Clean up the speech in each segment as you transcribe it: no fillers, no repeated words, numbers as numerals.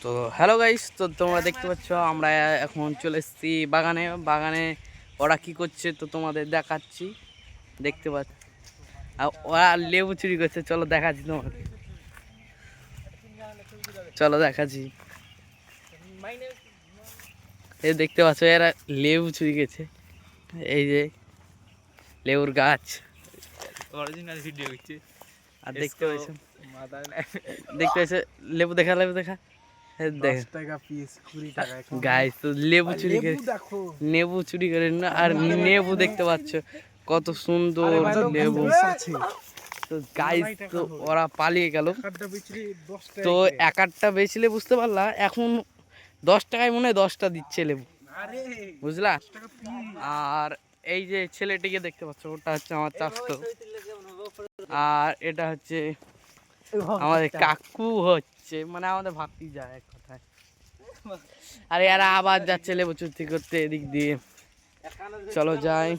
তো hello guys, তো তোমরা দেখতে পাচ্ছ আমরা এখন চলে এসেছি বাগানে। বাগানে ওরা কি করছে তো তোমাদের দেখাচ্ছি, দেখতে পাচ্ছ। আর ওরা লেবু চুরি করছে, চলো দেখাচ্ছি তোমাদের, চলো দেখাচ্ছি। এই দেখতে পাচ্ছ এরা লেবু চুরি গেছে, এই যে লেবুর গাছ। অরিজিনাল ভিডিও হচ্ছে। আর দেখতে পাচ্ছ, দেখতে পাচ্ছ লেবু দেখা, লেবু দেখা, গাইস তো লেবু চুরি করে, লেবু চুরি করে না। আর লেবু দেখতে পাচ্ছ কত সুন্দর লেবু। তো গাইস তো ওরা পালিয়ে গেল। তো এক আটটা বেচলে বুঝতে পারলা, এখন 10 টাকায় মনে হয় 10টা দিচ্ছে লেবু, বুঝলা। আর এই যে ছেলেটিকে দেখতে পাচ্ছ, ওটা হচ্ছে আমার চাচতো, আর এটা হচ্ছে আমাদের কাকু হচ্ছে, মানে আমাদের ভাতি যায় এক কথায়। আর এরা আবার যাচ্ছে লেবু চুরি করতে এদিক দিয়ে, চলো যাই।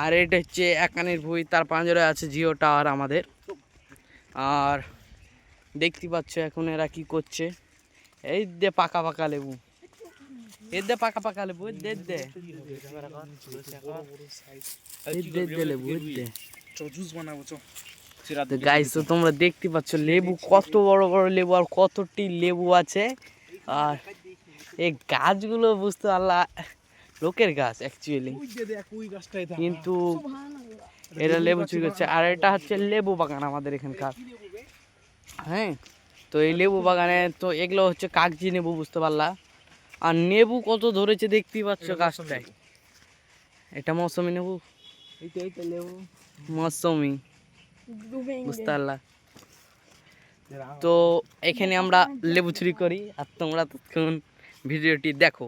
আর এটা হচ্ছে একানের ভুঁই, তার পাঁজরে আছে জিও টাওয়ার আমাদের। আর দেখতে পাচ্ছ এখন এরা কি করছে, এই দে পাকা পাকা লেবু, এর দে পাকা পাকা লেবু, দে দে লেবু দে। তো গাইস তো তোমরা দেখতে পাচ্ছ লেবু কত বড় বড় লেবু, আর কতটি লেবু আছে। আর এই গাছগুলো বুঝতে পারলা লোকের গাছ অ্যাকচুয়ালি, কিন্তু এরা লেবু চুরি করছে। আর এটা হচ্ছে লেবু বাগান আমাদের এখানকার, হ্যাঁ। তো এই লেবু বাগানে তো এগুলো হচ্ছে কাগজি নেবু, বুঝতে পারলা। আর নেবু কত ধরেছে দেখতেই পাচ্ছ গাছটায়, এটা মৌসুমি নেবু, মৌসুমি, বুঝতে পারলা। তো এখানে আমরা লেবু চুরি করি, আর তোমরা তৎক্ষণ ভিডিওটি দেখো।